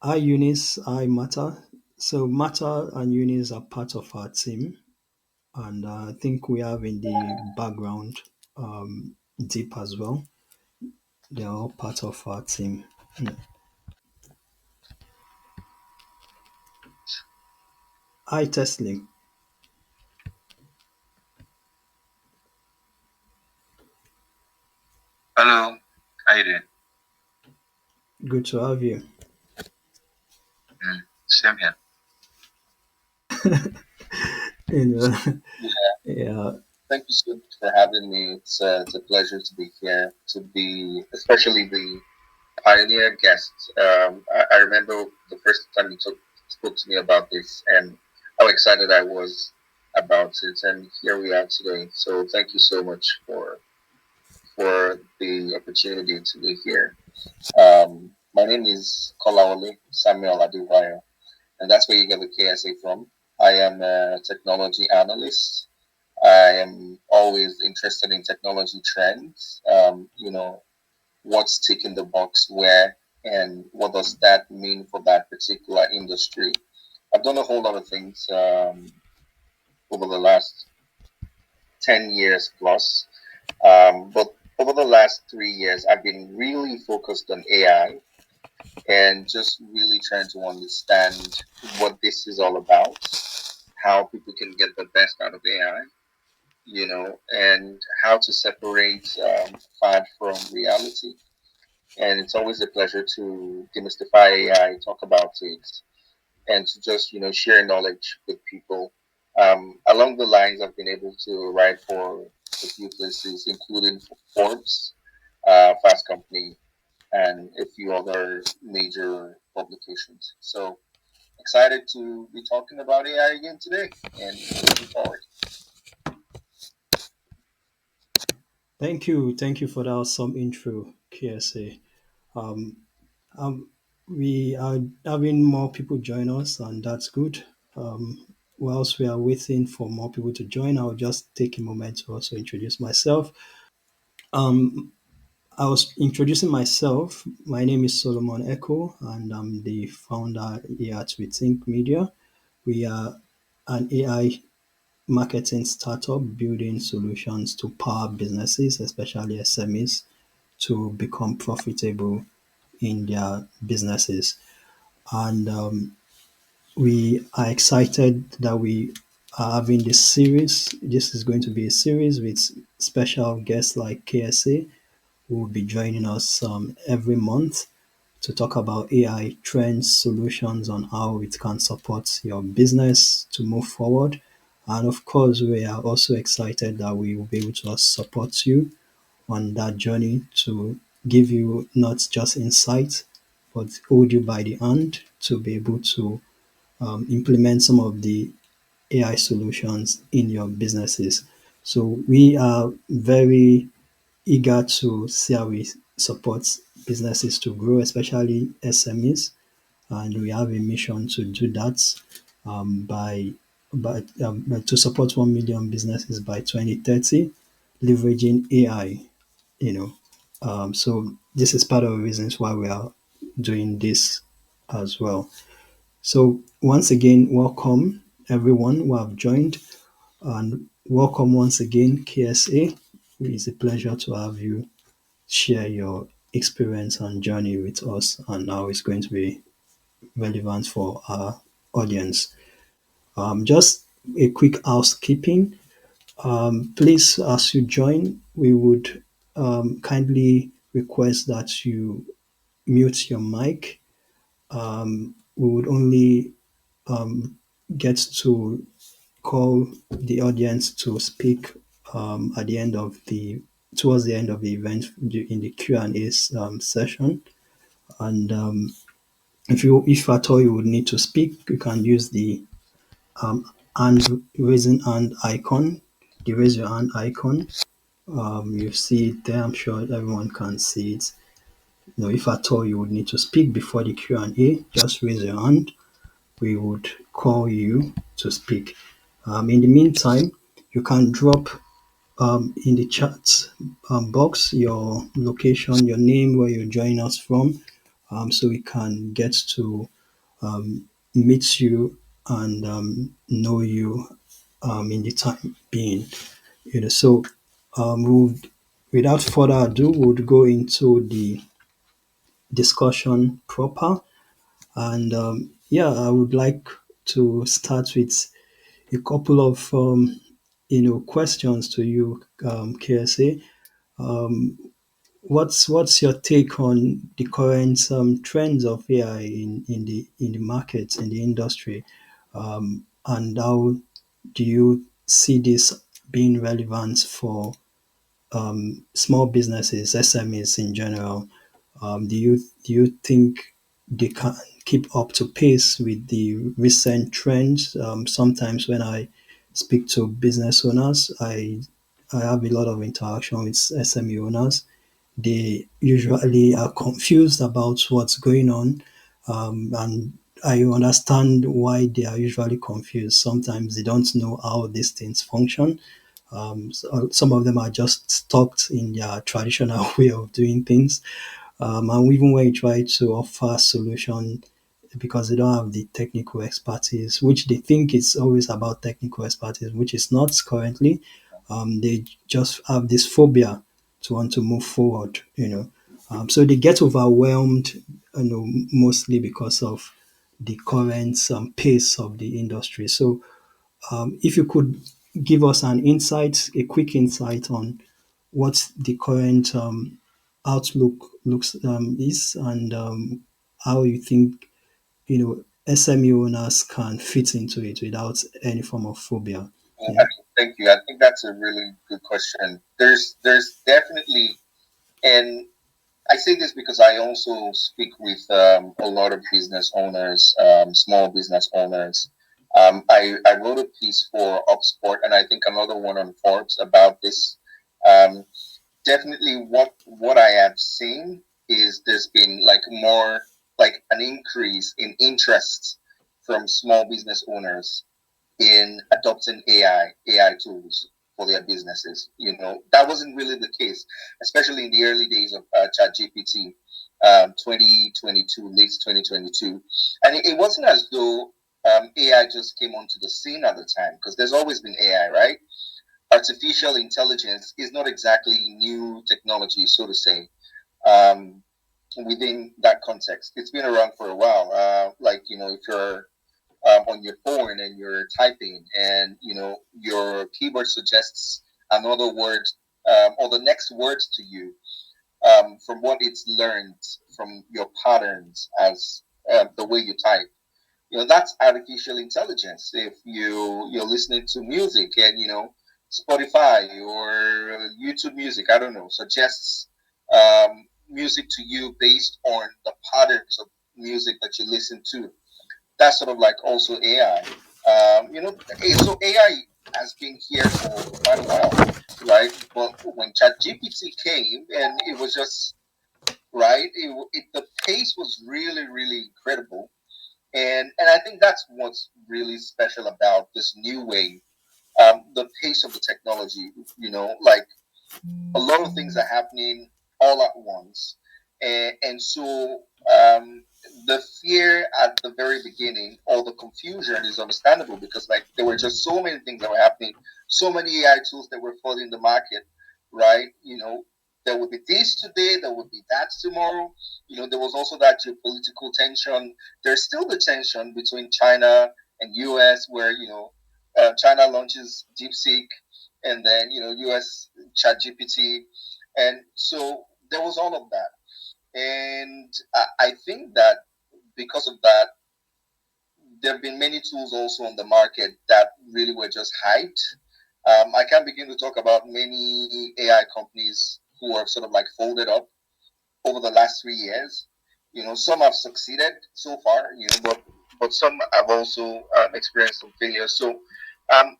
Hi Eunice, hi Mata. So Mata and Eunice are part of our team, and I think we have in the background Deep as well. They're all part of our team. Mm. Hi Teslim, Hello, how you doing? good to have you. Same here. You know, Yeah, yeah, thank you so much for having me. It's a pleasure to be here, to be especially the pioneer guest. I remember the first time you spoke to me about this and how excited I was about it, and here we are today. So thank you so much for the opportunity to be here. My name is Kolawole Samuel Adebayo, and that's where you get the KSA from. I am a technology analyst. I am always interested in technology trends. What's ticking the box where, and what does that mean for that particular industry? I've done a whole lot of things over the last 10 years plus. But over the last 3 years, I've been really focused on AI and just really trying to understand what this is all about, how people can get the best out of AI, and how to separate fad from reality. And it's always a pleasure to demystify AI, talk about it, and to just, share knowledge with people. Along the lines, I've been able to write for a few places, including for Forbes, Fast Company, and a few other major publications. So excited to be talking about AI again today and looking forward. thank you for that awesome intro, KSA. Um, um, we are having more people join us, and that's good. Whilst we are waiting for more people to join, I'll just take a moment to also introduce myself. Um, I was introducing myself. My name is Solomon Echo, and I'm the founder here at Retink Media. We are an AI marketing startup building solutions to power businesses, especially SMEs, to become profitable in their businesses. And we are excited that we are having this series. This is going to be a series with special guests like KSA, who will be joining us every month to talk about AI trends, solutions on how it can support your business to move forward. And of course, we are also excited that we will be able to support you on that journey to give you not just insight, but hold you by the hand to be able to implement some of the AI solutions in your businesses. So we are very eager to see how we support businesses to grow, especially SMEs, and we have a mission to do that by to support 1 million businesses by 2030, leveraging AI. You know, so this is part of the reasons why we are doing this as well. So once again, welcome everyone who have joined, and welcome once again, KSA. It is a pleasure to have you share your experience and journey with us and how it's going to be relevant for our audience. Just a quick housekeeping. Please, as you join, we would kindly request that you mute your mic. We would only get to call the audience to speak at the end of the towards the end of the event in the Q&A session. And if at all you would need to speak, you can use the hand raising hand icon, the raise your hand icon. You see it there. I'm sure everyone can see it. If at all you would need to speak before the Q&A, just raise your hand. We would call you to speak. In the meantime, you can drop in the chat box your location, your name, where you're joining us from, so we can get to meet you and know you in the time being. So we'll, without further ado, we'll go into the discussion proper. And yeah, I would like to start with a couple of questions to you, KSA. What's your take on the current trends of AI in the market, in the industry, and how do you see this being relevant for small businesses, SMEs in general? Do you think they can keep up to pace with the recent trends? Sometimes when I speak to business owners, I have a lot of interaction with SME owners. They usually are confused about what's going on, and I understand why they are usually confused. Sometimes they don't know how these things function. So some of them are just stuck in their traditional way of doing things, and even when you try to offer solution, because they don't have the technical expertise, which they think it's always about technical expertise, which is not currently. They just have this phobia to want to move forward. So they get overwhelmed, mostly because of the current pace of the industry. So if you could give us a quick insight on what the current outlook looks is, and how you think SME owners can fit into it without any form of phobia. Yeah. Thank you. I think that's a really good question. There's definitely, and I say this because I also speak with a lot of business owners, small business owners. I wrote a piece for Upsport, and I think another one on Forbes about this. Um, Definitely, what I have seen is there's been like more like an increase in interest from small business owners in adopting AI tools for their businesses. That wasn't really the case, especially in the early days of ChatGPT, 2022, late 2022. And it wasn't as though AI just came onto the scene at the time, because there's always been AI, right? Artificial intelligence is not exactly new technology, so to say. Um, Within that context, it's been around for a while. Like, if you're on your phone and you're typing, and your keyboard suggests another word, or the next words to you, from what it's learned from your patterns as the way you type. That's artificial intelligence. If you're listening to music, and Spotify or YouTube Music, I don't know, suggests music to you based on the patterns of music that you listen to. That's sort of like also AI. So AI has been here for quite a while, right? But when ChatGPT came, and it was just right, the pace was really, really incredible, and I think that's what's really special about this new wave. The pace of the technology, like a lot of things are happening all at once, and so the fear at the very beginning, or the confusion, is understandable, because like there were just so many things that were happening, so many AI tools that were flooding the market, right? There would be this today, there would be that tomorrow. There was also that geopolitical tension. There's still the tension between China and US, where China launches DeepSeek, and then US ChatGPT, and so there was all of that. And I think that because of that, there have been many tools also on the market that really were just hyped. I can't begin to talk about many AI companies who have sort of like folded up over the last 3 years. Some have succeeded so far, but some have also experienced some failures. So um,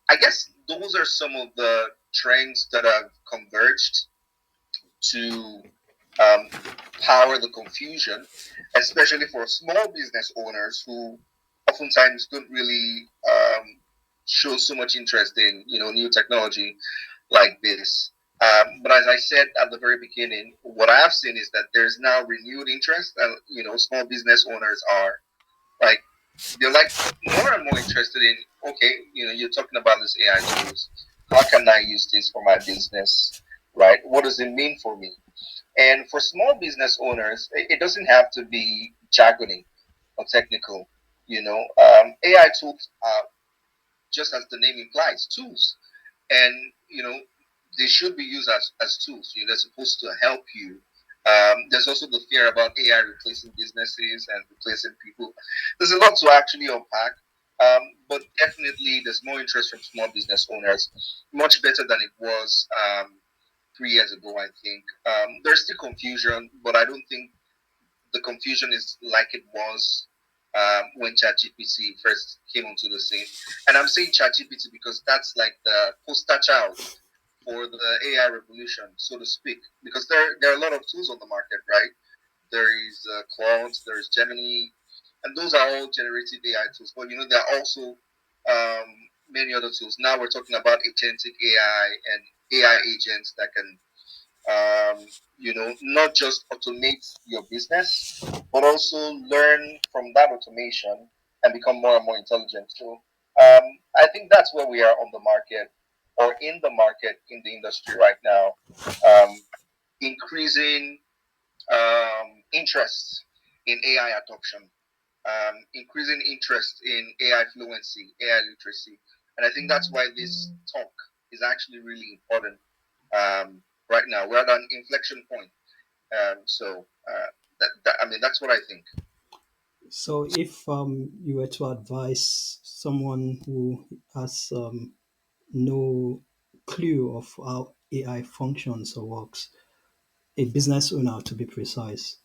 I guess those are some of the trends that have converged to um, power the confusion, especially for small business owners who oftentimes don't really show so much interest in new technology like this. But as I said at the very beginning, what I've seen is that there's now renewed interest, and small business owners are like they're like more and more interested in, okay, you're talking about these AI tools. How can I use this for my business? Right? What does it mean for me? And for small business owners, it doesn't have to be jargony or technical. AI tools are, just as the name implies, tools, and they should be used as tools. They're supposed to help you. There's also the fear about AI replacing businesses and replacing people. There's a lot to actually unpack, but definitely there's more interest from small business owners, much better than it was 3 years ago. I think there's still confusion, but I don't think the confusion is like it was when ChatGPT first came onto the scene. And I'm saying ChatGPT because that's like the poster child for the AI revolution, so to speak. Because there are a lot of tools on the market, right? There is Claude, there's Gemini, and those are all generative AI tools. But there are also many other tools. Now we're talking about agentic AI and AI agents that can not just automate your business, but also learn from that automation and become more and more intelligent. So I think that's where we are on the market or in the market in the industry right now. Um, Increasing interest in AI adoption, increasing interest in AI fluency, AI literacy. And I think that's why this talk is actually really important right now. We're at an inflection point. I mean, that's what I think. So, if you were to advise someone who has no clue of how AI functions or works, a business owner to be precise,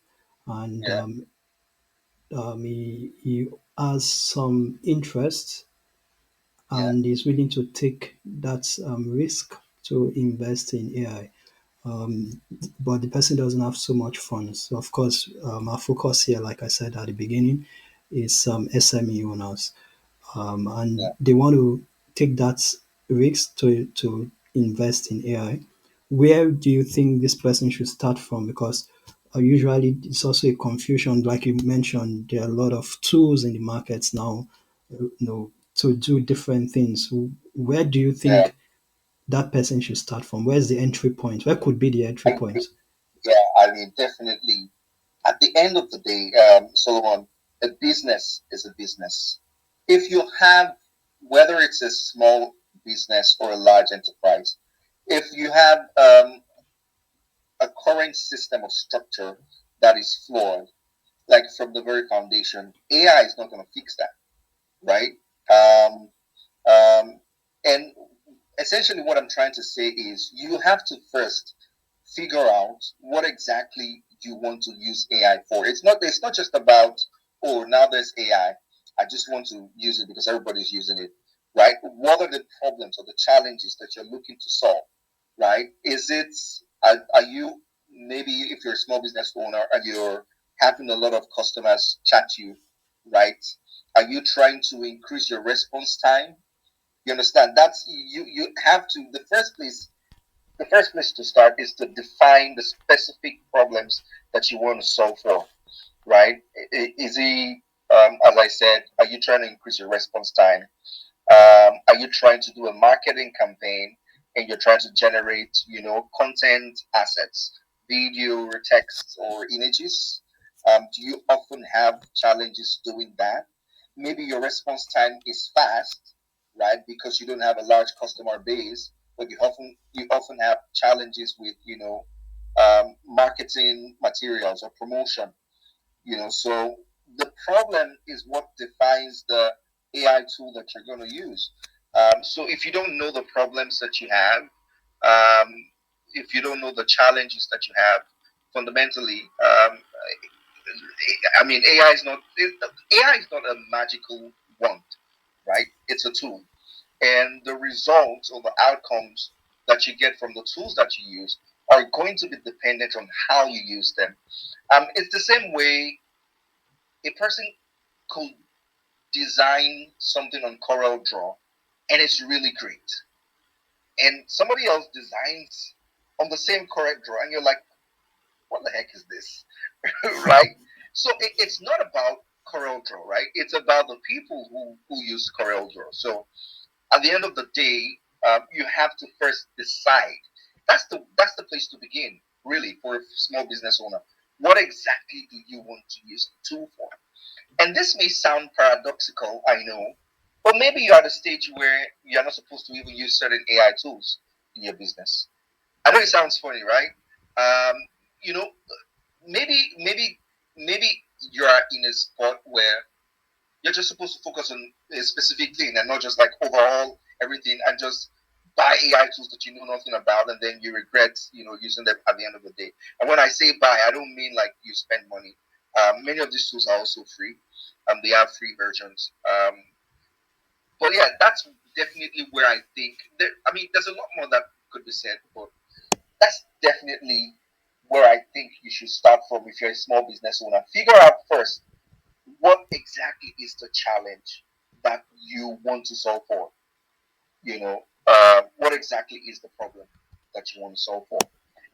and Yeah, he has some interest yeah, and is willing to take that risk to invest in AI. But the person doesn't have so much funds. So of course, our focus here, like I said at the beginning, is SME owners, and yeah, they want to take that risk to invest in AI. Where do you think this person should start from? Because usually it's also a confusion, like you mentioned. There are a lot of tools in the markets now, to do different things. Where do you yeah. think that person should start from? Where's the entry point? Where could be the entry point? Yeah, I mean, definitely. At the end of the day, Solomon, a business is a business. If you have, whether it's a small business or a large enterprise, if you have a current system of structure that is flawed, like from the very foundation, AI is not going to fix that, right? Um, um, and essentially, what I'm trying to say is you have to first figure out what exactly you want to use AI for. It's not just about, oh, now there's AI. I just want to use it because everybody's using it, right? What are the problems or the challenges that you're looking to solve, right? Are you, maybe if you're a small business owner and you're having a lot of customers chat you, right? Are you trying to increase your response time? You understand? That's you have to the first place to start is to define the specific problems that you want to solve for, right? Is he, as I said, are you trying to increase your response time? Are you trying to do a marketing campaign and you're trying to generate, content assets, video, text, or images? Do you often have challenges doing that? Maybe your response time is fast, right? Because you don't have a large customer base, but you often have challenges with, marketing materials or promotion. So the problem is what defines the AI tool that you're going to use. So if you don't know the problems that you have, um, if you don't know the challenges that you have, fundamentally, I mean, AI is not a magical wand, right? It's a tool, and the results or the outcomes that you get from the tools that you use are going to be dependent on how you use them. It's the same way a person could design something on Corel Draw and it's really great. And somebody else designs on the same correct draw, and you're like, what the heck is this? Right? So it's not about CorelDRAW, right? It's about the people who use CorelDRAW. So at the end of the day, you have to first decide. That's the place to begin, really, for a small business owner. What exactly do you want to use the tool for? And this may sound paradoxical, I know, but maybe you're at a stage where you're not supposed to even use certain AI tools in your business. I know it sounds funny, right? Um, you know, maybe you are in a spot where you're just supposed to focus on a specific thing and not just like overhaul everything and just buy AI tools that you know nothing about and then you regret, using them at the end of the day. And when I say buy, I don't mean like you spend money. Many of these tools are also free. They have free versions. But yeah, that's definitely where I think I mean, there's a lot more that could be said, but that's definitely where I think you should start from if you're a small business owner. Figure out first what exactly is the challenge that you want to solve for. What exactly is the problem that you want to solve for,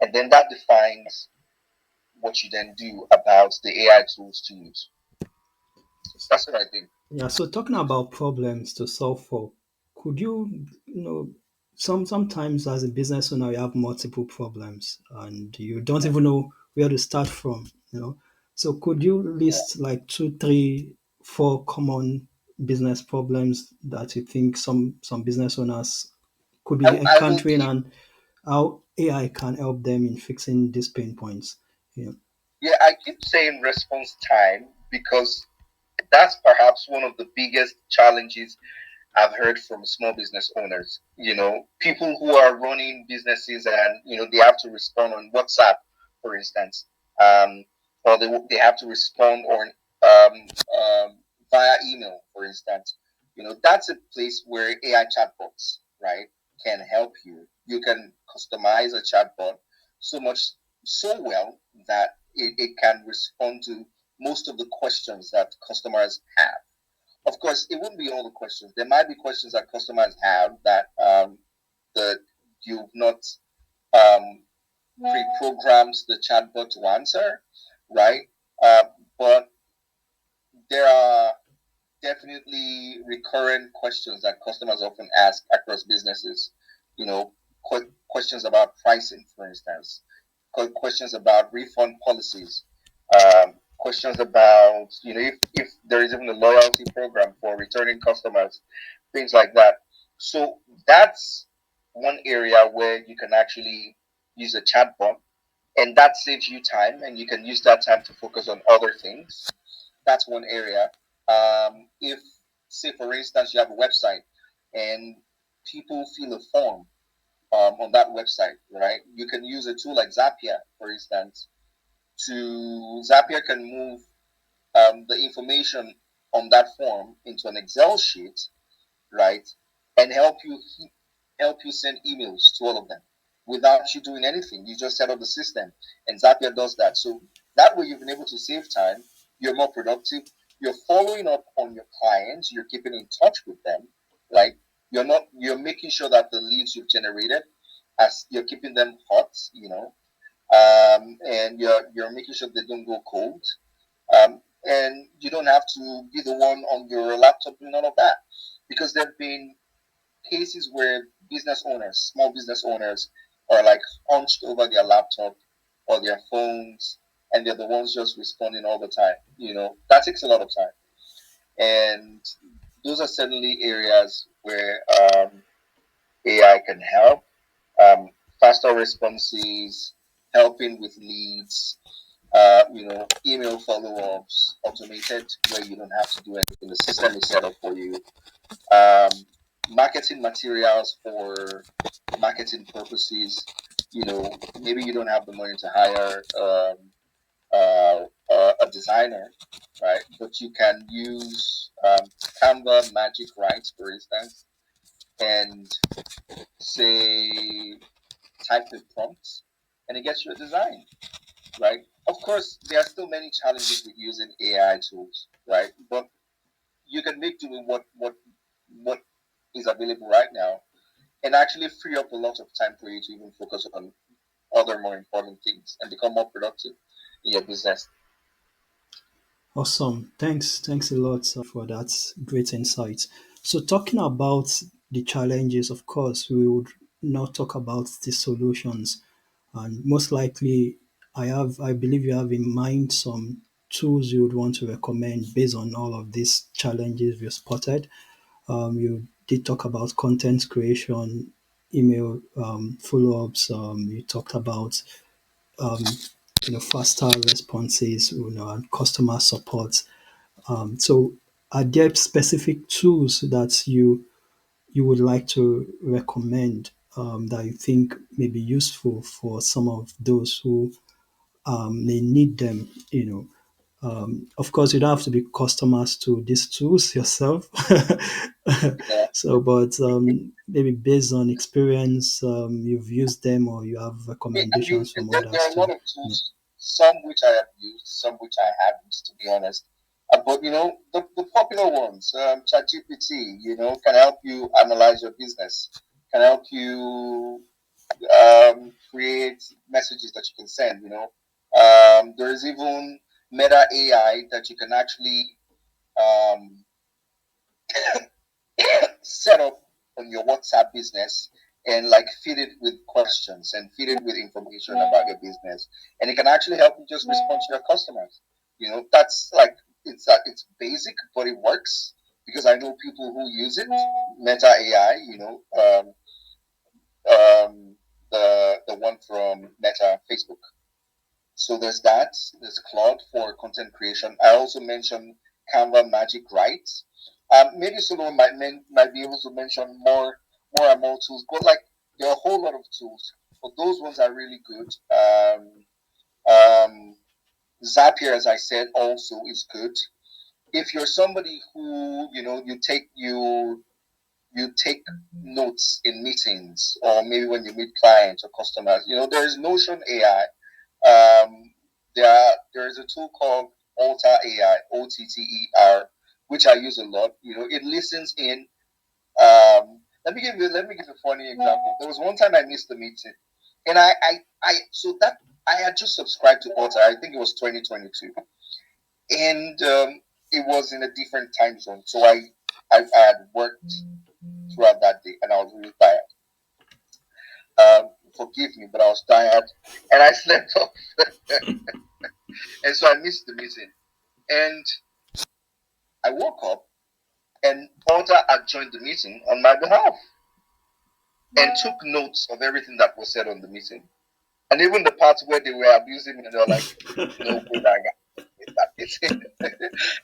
and then that defines what you then do about the AI tools to use. That's what I think. Yeah, so talking about problems to solve for, could sometimes as a business owner you have multiple problems and you don't even know where to start from. So could you Yeah, list like two, three, four common business problems that you think some business owners could be I will encountering give. and how AI can help them in fixing these pain points? Yeah. Yeah, I keep saying response time because that's perhaps one of the biggest challenges I've heard from small business owners. People who are running businesses and they have to respond on WhatsApp, for instance, um, or they have to respond on via email, for instance. That's a place where AI chatbots, right, can help you. You can customize a chatbot so much so well that it can respond to most of the questions that customers have. Of course, it wouldn't be all the questions. There might be questions that customers have that you've not um, pre-programmed the chatbot to answer, right? Uh, but there are definitely recurrent questions that customers often ask across businesses. Questions about pricing, for instance, questions about refund policies, questions about if there is even a loyalty program for returning customers, things like that. So that's one area where you can actually use a chatbot, and that saves you time, and you can use that time to focus on other things. That's one area. If, say, for instance, you have a website and people fill a form on that website, right? You can use a tool like Zapier, for instance, to Zapier can move the information on that form into an Excel sheet, right, and help you send emails to all of them without you doing anything. You just set up the system, and Zapier does that. So that way, you've been able to save time. You're more productive. You're following up on your clients. You're keeping in touch with them. Like you're making sure that the leads you've generated, as you're keeping them hot. And you're making sure they don't go cold. And you don't have to be the one on your laptop doing all of that, because there've been cases where business owners, small business owners, are like hunched over their laptop or their phones, and they're the ones just responding all the time. That takes a lot of time, and those are certainly areas where AI can help. Faster responses, helping with leads, email follow-ups, automated where you don't have to do anything. The system is set up for you. Um, Marketing materials for marketing purposes. Maybe you don't have the money to hire a designer, right? But you can use Canva Magic Write, for instance, and say type the prompts, and it gets you a design, right? Of course, there are still many challenges with using AI tools, right? But you can make do with what is available right now, and actually free up a lot of time for you to even focus on other more important things and become more productive in your business. Awesome. Thanks a lot for that great insight. So, talking about the challenges, of course, we would not talk about the solutions. And most likely, I believe you have in mind some tools you would want to recommend based on all of these challenges we spotted. You did talk about content creation, email follow-ups. You talked about um, faster responses, and customer support. So, are there specific tools that you would like to recommend that you think may be useful for some of those who may need them? Of course, you don't have to be customers to these tools yourself. Yeah. So, but maybe based on experience, you've used them or you have I've recommendations used it. from There others are a lot too. of tools, some which I have used, some which I haven't, to be honest. But the popular ones, ChatGPT, can help you analyze your business, can help you create messages that you can send. There is even Meta AI that you can actually um, set up on your WhatsApp business and like feed it with questions and feed it with information about your business, and it can actually help you just respond to your customers. That's like it's basic, but it works because I know people who use it. Meta AI, the one from Meta Facebook. So there's that. There's Claude for content creation. I also mentioned Canva Magic Write. Maybe Solomon might be able to mention more and more tools, but like there are a whole lot of tools. But those ones are really good. Um, Zapier, as I said, also is good. If you're somebody who you take notes in meetings or maybe when you meet clients or customers, there's Notion AI. There is a tool called Alter AI, OTTER, which I use a lot. It listens in. Let me give you a funny example. There was one time I missed the meeting, and I had just subscribed to Alter. I think it was 2022, and it was in a different time zone. So I had worked throughout that day, and I was really tired. Forgive me, but I was tired, and I slept off, and so I missed the meeting. And I woke up and Porter had joined the meeting on my behalf and took notes of everything that was said on the meeting. And even the parts where they were abusing me, and they were like, no way that guy missed that meeting. And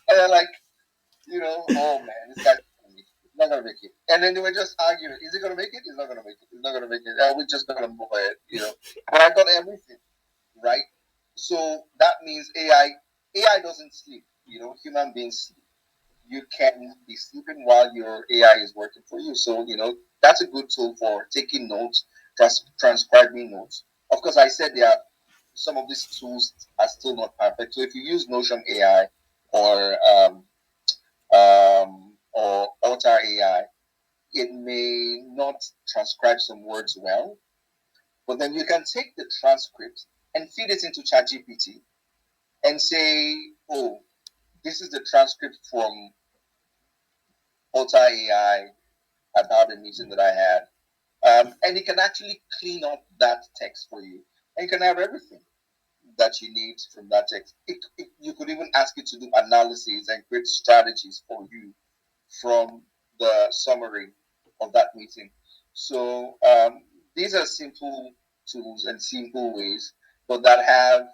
they're like, oh man, this guy's not gonna make it. And then they were just arguing, is he gonna make it? He's not gonna make it. He's not gonna make it. We're just gonna move ahead. But I got everything right. So that means AI doesn't sleep. Human beings sleep. You can be sleeping while your AI is working for you. So, that's a good tool for taking notes, transcribing notes. Of course, I said there are some of these tools are still not perfect. So if you use Notion AI or Alter AI, it may not transcribe some words well, but then you can take the transcript and feed it into ChatGPT and say, oh, this is the transcript from Alter AI about a meeting that I had. And it can actually clean up that text for you. And you can have everything that you need from that text. You could even ask it to do analysis and create strategies for you from the summary of that meeting. So these are simple tools and simple ways, but that have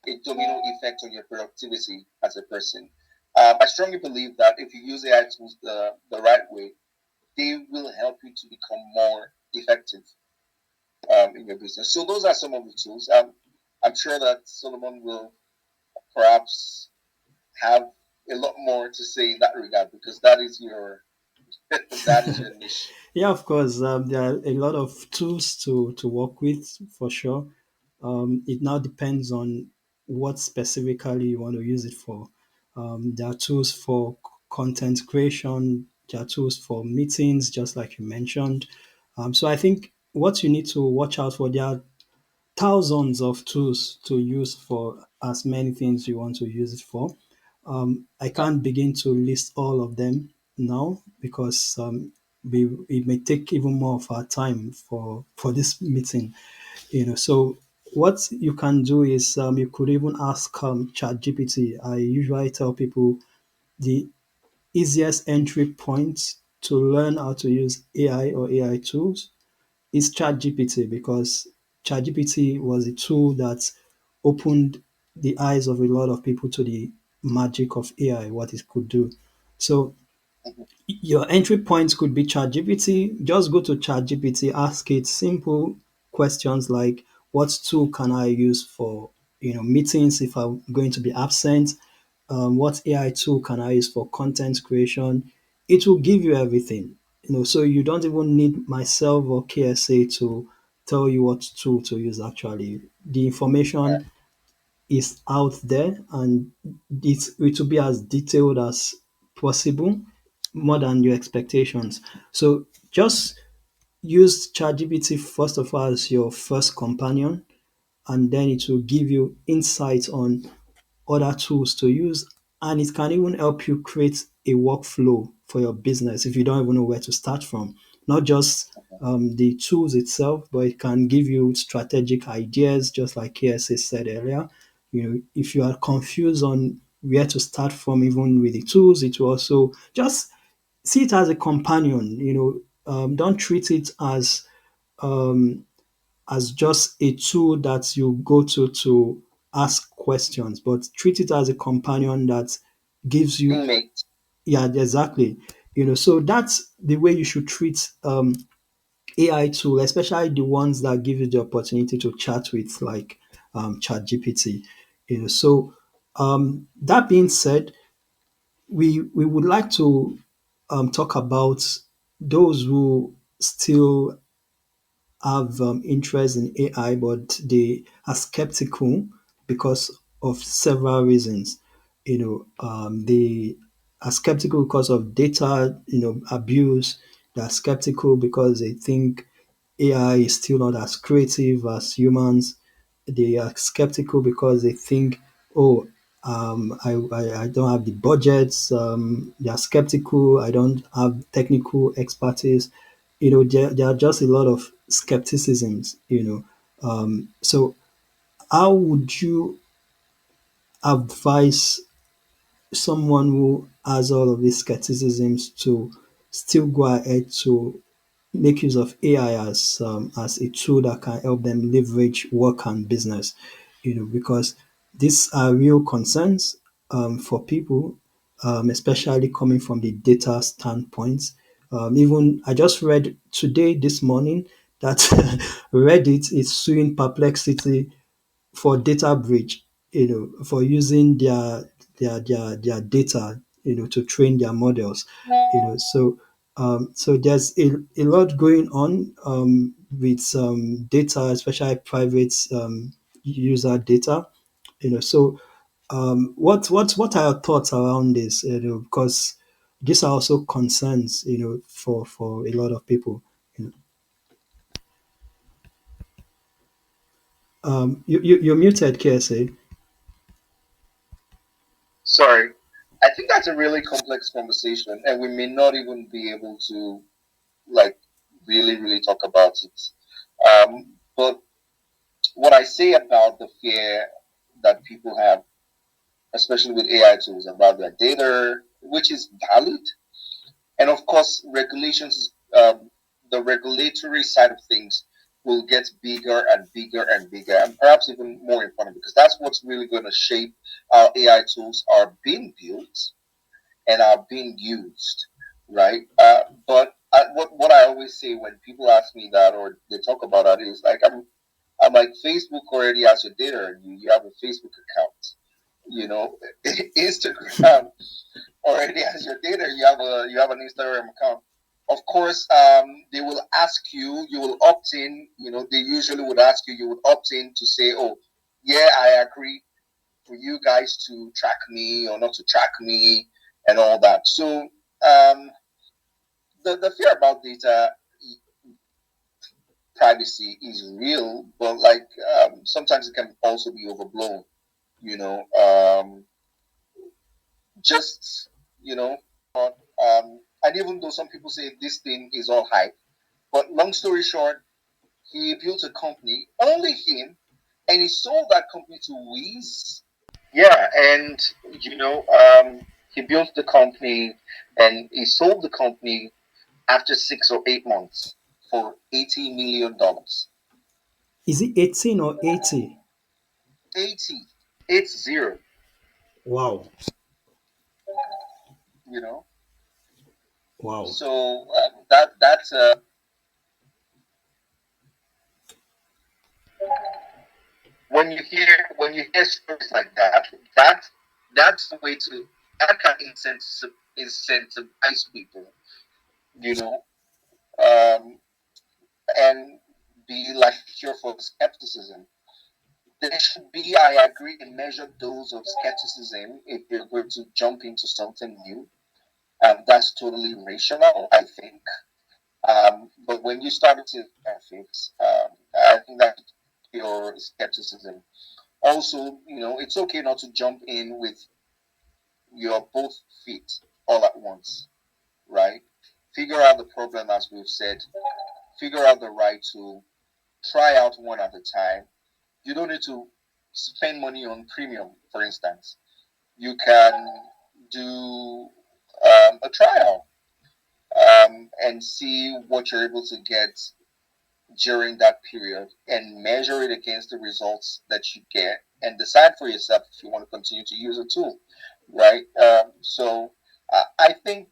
a domino effect on your productivity as a person. I strongly believe that if you use AI tools the right way, they will help you to become more effective in your business. So those are some of the tools. I'm sure that Solomon will perhaps have a lot more to say in that regard because that is your that is your niche. Yeah, of course. There are a lot of tools to work with for sure. It now depends on what specifically you want to use it for. There are tools for content creation. There are tools for meetings, just like you mentioned. So I think what you need to watch out for, there are thousands of tools to use for as many things you want to use it for. I Yeah. can't begin to list all of them now because it may take even more of our time for this meeting. So what you can do is you could even ask ChatGPT. I usually tell people the easiest entry point to learn how to use AI or AI tools is ChatGPT because ChatGPT was a tool that opened the eyes of a lot of people to the magic of AI, what it could do. So Mhm. your entry point could be ChatGPT. Just go to ChatGPT, ask it simple questions like, "What tool can I use for meetings if I'm going to be absent? What AI tool can I use for content creation?" It will give you everything. So you don't even need myself or KSA to tell you what tool to use. Actually, the Yeah. information is out there, and it will be as detailed as possible, more than your expectations. So just use ChatGPT first of all as your first companion, and then it will give you insight on other tools to use, and it can even help you create a workflow for your business if you don't even know where to start from. Not just the tools itself, but it can give you strategic ideas, just like KSA said earlier. If you are confused on where to start from, even with the tools, it will also just see it as a companion. Don't treat it um, as just a tool that you go to ask questions, but treat it as a companion that gives you, Teammate. yeah, exactly. So that's the way you should treat AI tool, especially the ones that give you the opportunity to chat with, like ChatGPT. So that being said, we would like to talk about those who still have interest in AI, but they are skeptical because of several reasons. They are skeptical because of data, abuse. They are skeptical because they think AI is still not as creative as humans. They are skeptical because they think, oh, I don't have the budgets. They are skeptical. I don't have technical expertise. There are just a lot of skepticisms. So how would you advise someone who has all of these skepticisms to still go ahead to make use of AI as a tool that can help them leverage work and business? Because these are real concerns for people, especially coming from the data standpoint. Even I just read today, this morning, that Reddit is suing Perplexity for data breach, for using their data, to train their models, so there's a lot going on with data, especially private user data, so what are your thoughts around this? Because these are also concerns, for a lot of people. you know. You're muted, KSA. Sorry. I think that's a really complex conversation, and we may not even be able to like really, really talk about it. But what I say about the fear that people have, especially with AI tools, about their data, which is valid, and of course, regulations, the regulatory side of things will get bigger and bigger and bigger, and perhaps even more important because that's what's really going to shape how AI tools are being built and are being used, right? What I always say when people ask me that or they talk about that is like I'm like Facebook already has your data and you have a Facebook account, you know, Instagram already has your data. You have an Instagram account. Of course, they will ask you. You will opt in. You know, they usually would ask you. You would opt in to say, "Oh, yeah, I agree for you guys to track me or not to track me and all that." So the fear about data privacy is real, but like sometimes it can also be overblown. You know, just you know, and even though some people say this thing is all hype, but long story short, he built a company, only him, and he sold that company to Wiz. Yeah, and you know, he built the company and he sold the company after 6 or 8 months for $80 million. Is it 18 or 80? 80, 80. Wow. You know, Wow. so that's when you hear stories like that, that's the way to that can incentivize people, you know, um, and be like cure for skepticism. There should be, I agree, a measured dose of skepticism if you're going to jump into something new. That's totally rational, I think. But when you start to benefits, I think that's pure skepticism. Also, it's okay not to jump in with your both feet all at once, right? Figure out the problem, as we've said, figure out the right tool, try out one at a time. You don't need to spend money on premium, for instance. You can do a trial and see what you're able to get during that period and measure it against the results that you get and decide for yourself if you want to continue to use a tool, right? I think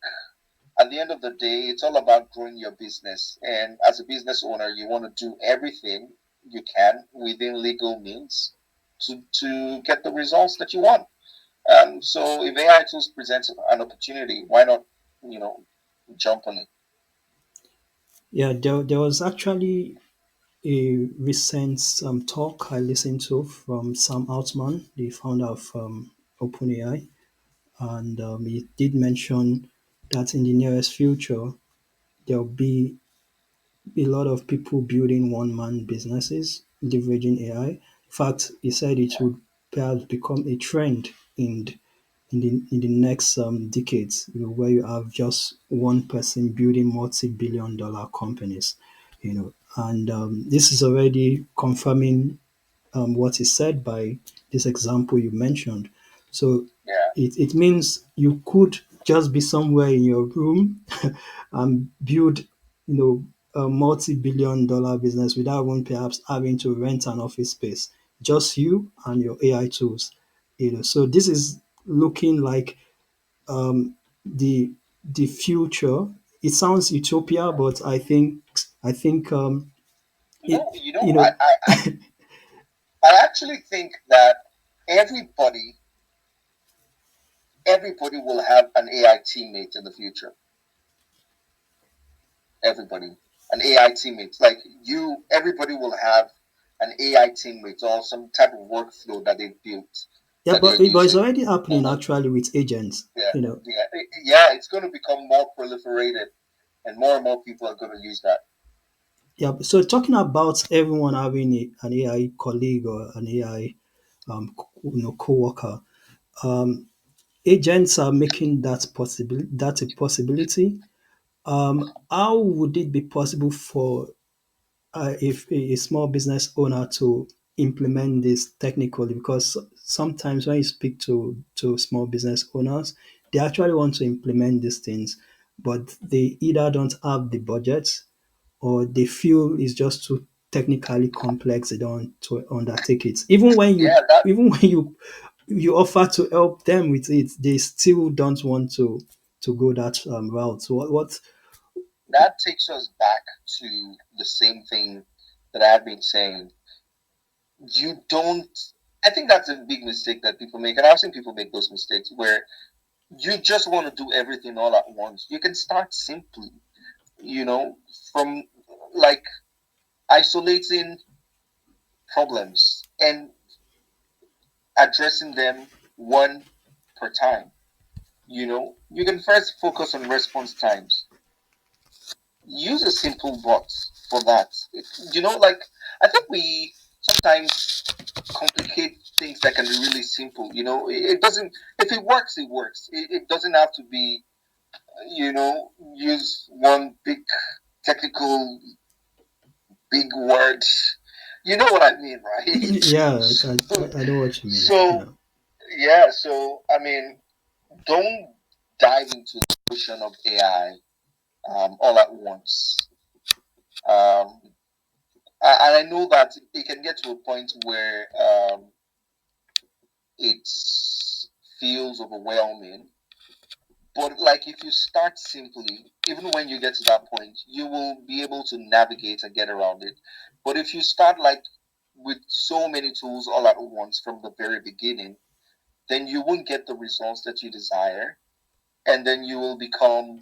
at the end of the day, it's all about growing your business. And as a business owner, you want to do everything you can within legal means to get the results that you want. So if AI tools present an opportunity, why not, you know, jump on it? Yeah, there was actually a recent talk I listened to from Sam Altman, the founder of OpenAI, and he did mention that in the nearest future there'll be a lot of people building one-man businesses leveraging AI. In fact, he said it would perhaps become a trend in the next decades, where you have just one person building multi-billion-dollar companies, and this is already confirming what is said by this example you mentioned. So Yeah, it means you could just be somewhere in your room and build, a multi-billion-dollar business without even perhaps having to rent an office space. Just you and your AI tools. So this is looking like the the future. It sounds utopia, but I think it you know, you know I actually think that everybody, everybody will have an AI teammate in the future. Everybody, an AI teammate, like you, everybody will have an AI teammate or some type of workflow that they've built Yeah, that they're but it's using. already happening Mhm. actually with agents. Yeah, You know, yeah, yeah. It's going to become more proliferated, and more people are going to use that. yeah. So talking about everyone having an AI colleague or an AI, coworker, agents are making that possible. That's a possibility. How would it be possible for if a small business owner to implement this technically? Because sometimes when you speak to small business owners, they actually want to implement these things, but they either don't have the budget or they feel it's just too technically complex. They don't want to undertake it. Yeah, that Even when you offer to help them with it, they still don't want to go that route. So what that takes us back to the same thing that I've been saying. You don't. I think that's a big mistake that people make, and I've seen people make those mistakes where you just want to do everything all at once. You can start simply, you know, from like isolating problems and addressing them one per time. You can first focus on response times. Use a simple bot. for that. Like I think we sometimes complicate things that can be really simple. It doesn't. If it works, it works. It doesn't have to be. Use one big technical big word. You know what I mean, right? Yeah, So, I know what you mean. so Yeah. yeah. So I mean, don't dive into the ocean of AI all at once. Um, and I know that it can get to a point where it feels overwhelming. But like if you start simply, even when you get to that point, you will be able to navigate and get around it. But if you start like with so many tools all at once from the very beginning, then you won't get the results that you desire, and then you will become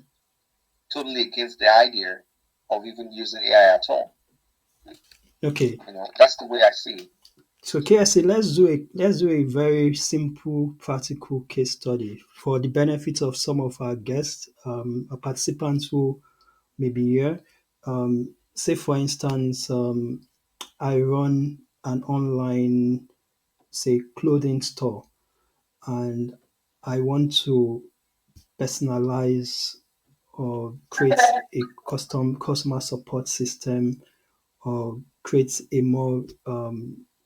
totally against the idea of even using AI at all. Okay. That's the way I see it. So KSA, let's do a very simple, practical case study for the benefit of some of our guests, our participants who may be here. Say, for instance, I run an online, say, clothing store, and I want to personalize or create a custom customer support system or create a more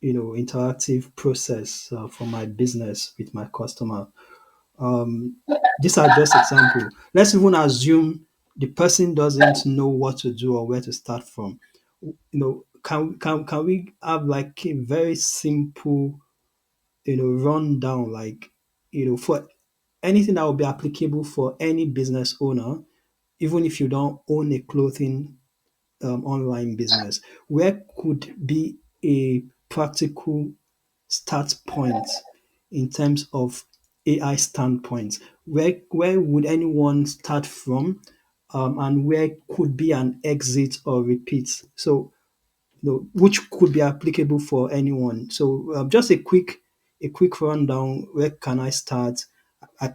interactive process for my business with my customer. Um, these are just example. Let's even assume the person doesn't know what to do or where to start from. Can we have like a very simple rundown, like for anything that will be applicable for any business owner, even if you don't own a clothing online business, where could be a practical start point in terms of AI standpoint? Where would anyone start from, and where could be an exit or repeat? So, which could be applicable for anyone. So, just a quick rundown. Where can I start?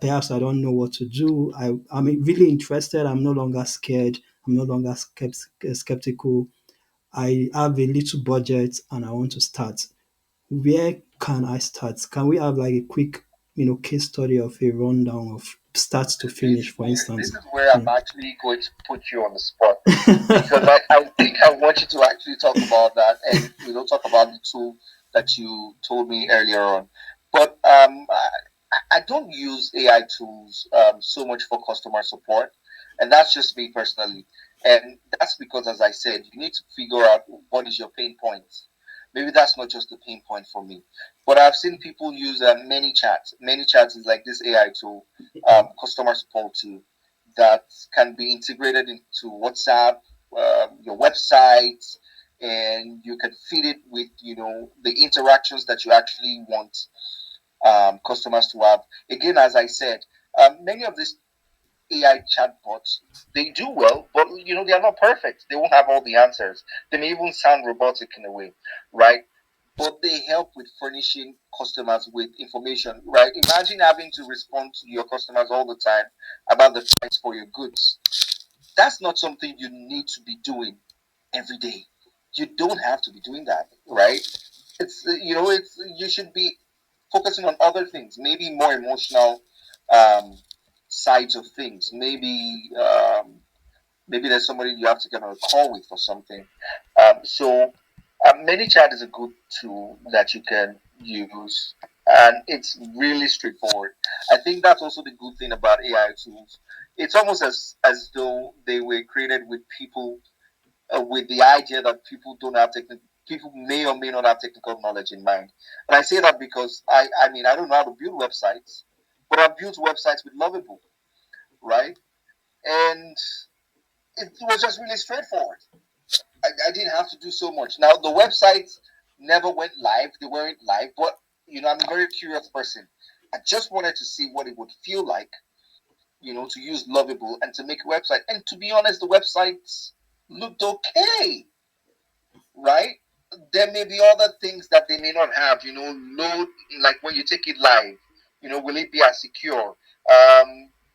Perhaps I don't know what to do. I'm really interested. I'm no longer scared. I'm no longer skeptical. I have a little budget and I want to start. Where can I start? Can we have like a quick, case study of a rundown of start to finish, for This instance? is where I'm Yeah. actually going to put you on the spot because I think I want you to actually talk about that and talk about the tool that you told me earlier on. But I don't use AI tools so much for customer support, and that's just me personally. And that's because, as I said, you need to figure out what is your pain point. Maybe that's not just the pain point for me, but I've seen people use many chats. Many chats is like this AI tool, customer support tool that can be integrated into WhatsApp, your website, and you can feed it with the interactions that you actually want customers to have. Again, as I said, many of these AI chatbots they do well, but they are not perfect. They won't have all the answers. They may even sound robotic in a way, right? But they help with furnishing customers with information, right? Imagine having to respond to your customers all the time about the price for your goods. That's not something you need to be doing every day. You don't have to be doing that, right? It's you should be focusing on other things, maybe more emotional um, sides of things. Maybe there's somebody you have to get on a call with or something. So ManyChat is a good tool that you can use, and it's really straightforward. I think that's also the good thing about AI tools. It's almost as though they were created with people with the idea that people don't have people may or may not have technical knowledge in mind. And I say that because I mean I don't know how to build websites, but I've built websites with Lovable, right? And it was just really straightforward. I didn't have to do so much. Now the websites never went live; they weren't live. But I'm a very curious person. I just wanted to see what it would feel like, to use Lovable and to make a website. And to be honest, the websites looked okay, right? There may be other things that they may not have, load like when you take it live, will it be as secure?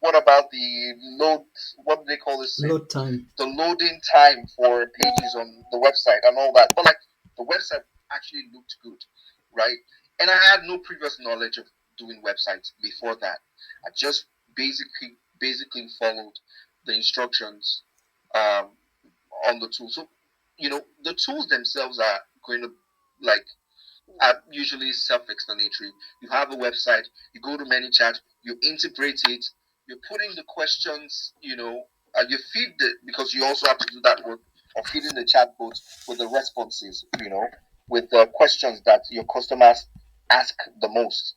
What about the load? What do they call this thing? Load time. The loading time for pages on the website and all that. But like the website actually looked good, right? And I had no previous knowledge of doing websites before that. I just basically followed the instructions um, on the tool. So, the tools themselves are going to like are usually self-explanatory. You have a website, you go to ManyChat, you integrate it, you put in the questions, you feed the because you also have to do that work of feeding the chatbot with the responses, with the questions that your customers ask the most.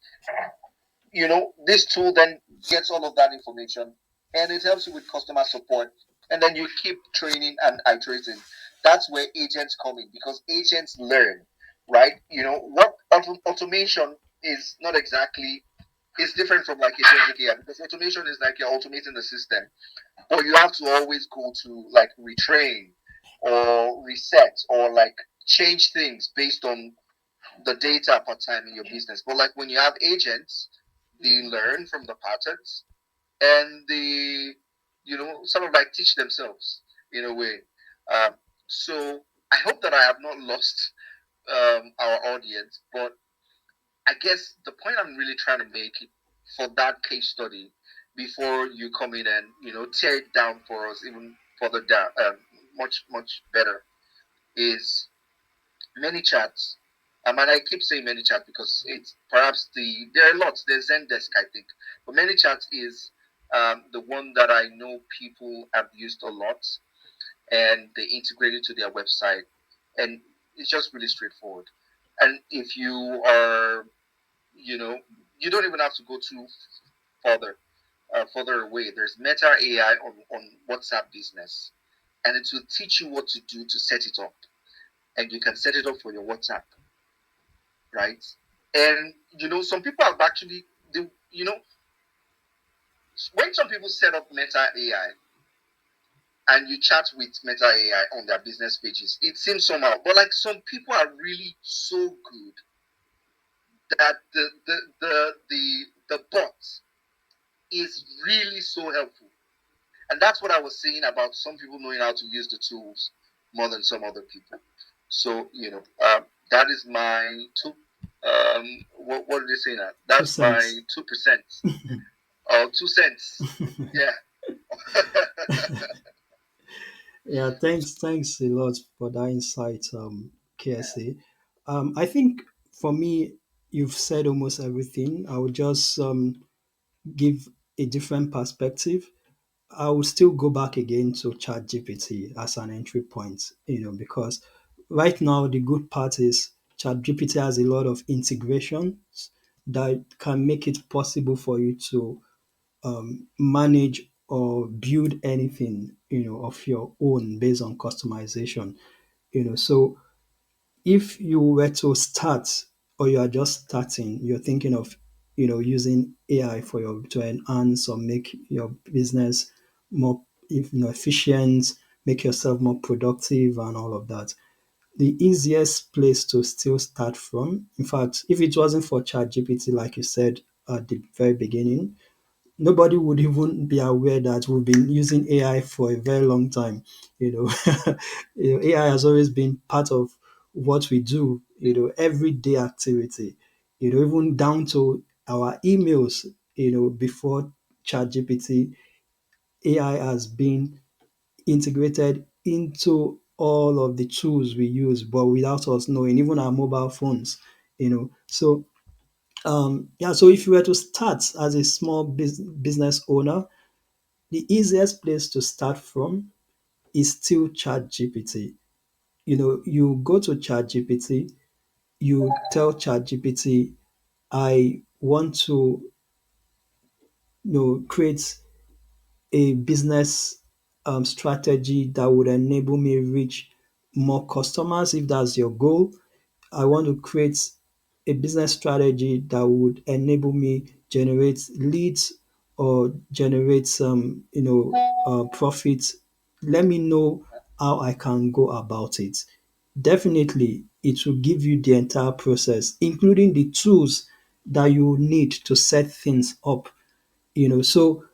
This tool then gets all of that information and it helps you with customer support. And then you keep training and iterating. That's where agents come in because agents learn, right? What automation is not exactly is different from like agentic AI because automation is like you're automating the system, but you have to always go to like retrain or reset or like change things based on the data per time in your business. But like when you have agents, they learn from the patterns and they, sort of like teach themselves in a way. Um, so I hope that I have not lost our audience, but I guess the point I'm really trying to make for that case study before you come in and tear it down for us even further down, much better is many chats. And I keep saying many chats because it's perhaps there are lots. There's Zendesk, I think, but many chats is the one that I know people have used a lot, and they integrate it to their website, and it's just really straightforward. And if you are, you know, you don't even have to go too further, further away. There's Meta AI on WhatsApp Business, and it will teach you what to do to set it up, and you can set it up for your WhatsApp, right? And some people have actually, when some people set up Meta AI and you chat with Meta AI on their business pages, it seems somehow, but like some people are really so good that the bot is really so helpful, and that's what I was saying about some people knowing how to use the tools more than some other people. So that is my two. What did they say now? Two That's my cents. 2% or 2 cents. Yeah. Yeah, thanks a lot for that insight, KSA. I think for me, you've said almost everything. I would just give a different perspective. I will still go back again to ChatGPT as an entry point, because right now the good part is ChatGPT has a lot of integrations that can make it possible for you to manage or build anything, of your own based on customization. So if you were to start or you are just starting, you're thinking of, using AI for your to enhance or make your business more efficient, make yourself more productive and all of that. The easiest place to still start from, in fact, if it wasn't for ChatGPT, like you said at the very beginning, nobody would even be aware that we've been using AI for a very long time. You know, AI has always been part of what we do. Everyday activity. Even down to our emails. Before ChatGPT, AI has been integrated into all of the tools we use, but without us knowing, even our mobile phones. So yeah, so if you were to start as a small business owner, the easiest place to start from is still ChatGPT. You go to ChatGPT, you tell ChatGPT, I want to, create a business strategy that would enable me reach more customers if that's your goal. I want to create a business strategy that would enable me generate leads or generate some, profits. Let me know how I can go about it. Definitely, it will give you the entire process, including the tools that you need to set things up. So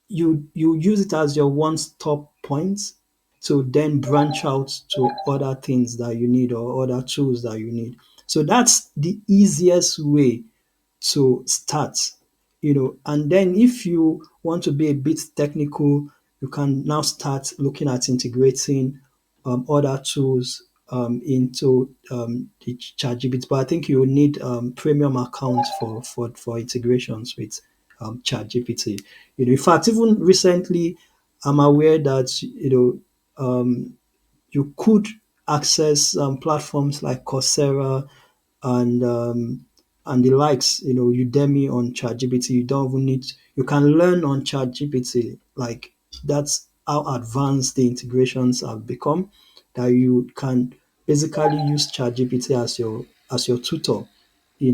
you use it as your one stop point to then branch out to other things that you need or other tools that you need. So that's the easiest way to start, and then if you want to be a bit technical, you can now start looking at integrating other tools into the ChatGPT. But I think you will need premium accounts for integrations with ChatGPT. In fact, even recently, I'm aware that you could access platforms like Coursera and the likes, Udemy on ChatGPT. You don't even need, you can learn on ChatGPT. Like, that's how advanced the integrations have become, that you can basically use ChatGPT as your tutor.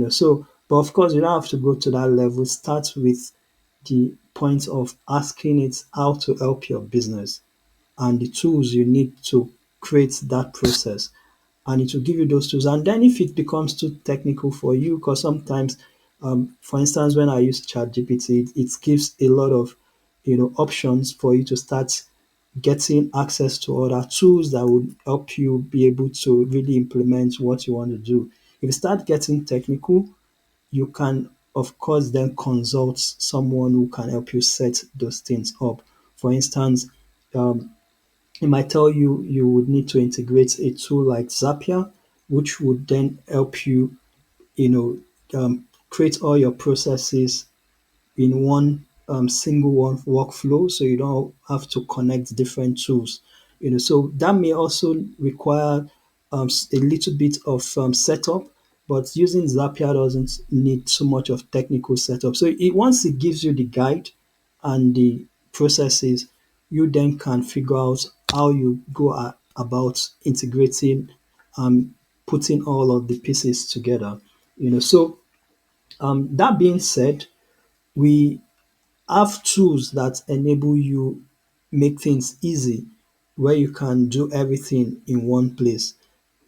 So, but of course, you don't have to go to that level. Start with the point of asking it how to help your business and the tools you need to create that process, and it will give you those tools. And then if it becomes too technical for you, because sometimes, for instance, when I use ChatGPT, it gives a lot of options for you to start getting access to other tools that would help you be able to really implement what you want to do. If you start getting technical, you can of course then consult someone who can help you set those things up. For instance, um, it might tell you you would need to integrate a tool like Zapier, which would then help you, you know, create all your processes in one single one workflow, so you don't have to connect different tools. So that may also require a little bit of setup, but using Zapier doesn't need so much of technical setup. So once it gives you the guide and the processes, you then can figure out how you go about integrating, putting all of the pieces together. So that being said, we have tools that enable you make things easy, where you can do everything in one place.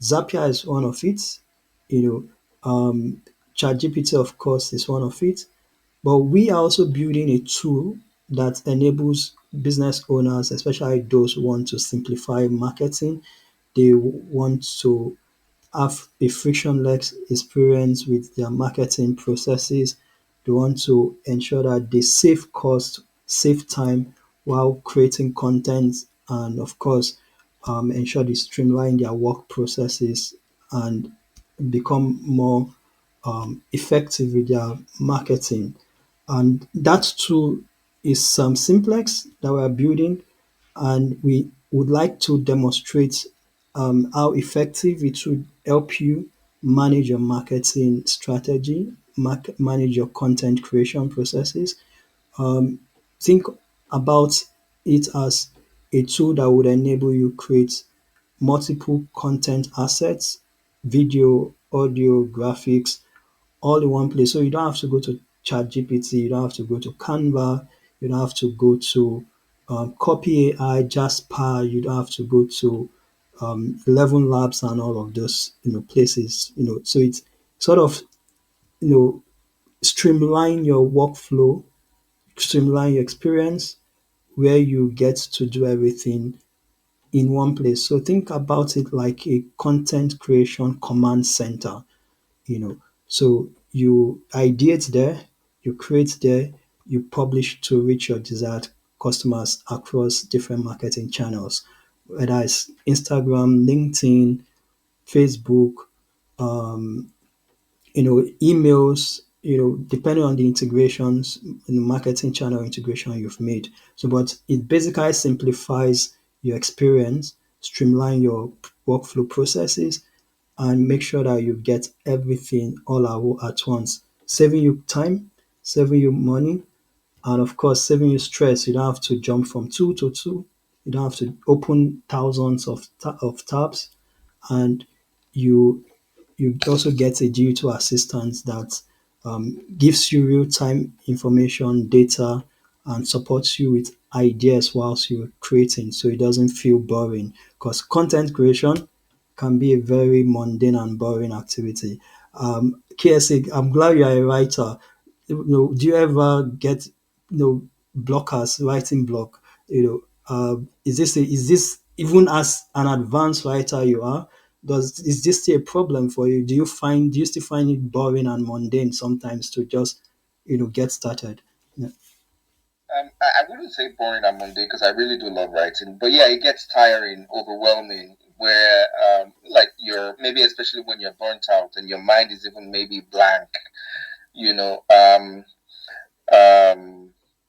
Zapier is one of it. You ChatGPT, of course, is one of it. But we are also building a tool that enables business owners, especially those who want to simplify marketing, they want to have a frictionless experience with their marketing processes. They want to ensure that they save cost, save time while creating content, and of course, ensure they streamline their work processes and become more effective with their marketing. And that tool is some Simplex that we're building, and we would like to demonstrate how effective it would help you manage your marketing strategy, manage your content creation processes. Think about it as a tool that would enable you create multiple content assets, video, audio, graphics, all in one place. So you don't have to go to ChatGPT, you don't have to go to Canva, you don't have to go to Copy AI, Jasper, you don't have to go to 11 Labs and all of those places. So it's sort of you know streamline your workflow, streamline your experience, where you get to do everything in one place. So think about it like a content creation command center. So you ideate there, you create there, you publish to reach your desired customers across different marketing channels, whether it's Instagram, LinkedIn, Facebook, emails, depending on the integrations in the marketing channel integration you've made. So, but it basically simplifies your experience, streamline your workflow processes, and make sure that you get everything all at once, saving you time, saving you money, and of course, saving you stress. You don't have to jump from tool to tool. You don't have to open thousands of tabs, and you you also get a digital assistant that gives you real time information, data, and supports you with ideas whilst you're creating, so it doesn't feel boring. Because content creation can be a very mundane and boring activity. KSA, I'm glad you are a writer. Do you ever get blockers writing block, is this even as an advanced writer you are, does is this still a problem for you? Do you still find it boring and mundane sometimes to just get started? Yeah. I wouldn't say boring and mundane because I really do love writing, but yeah, it gets tiring, overwhelming. Where like you're maybe especially when you're burnt out and your mind is even maybe blank, you know. Um,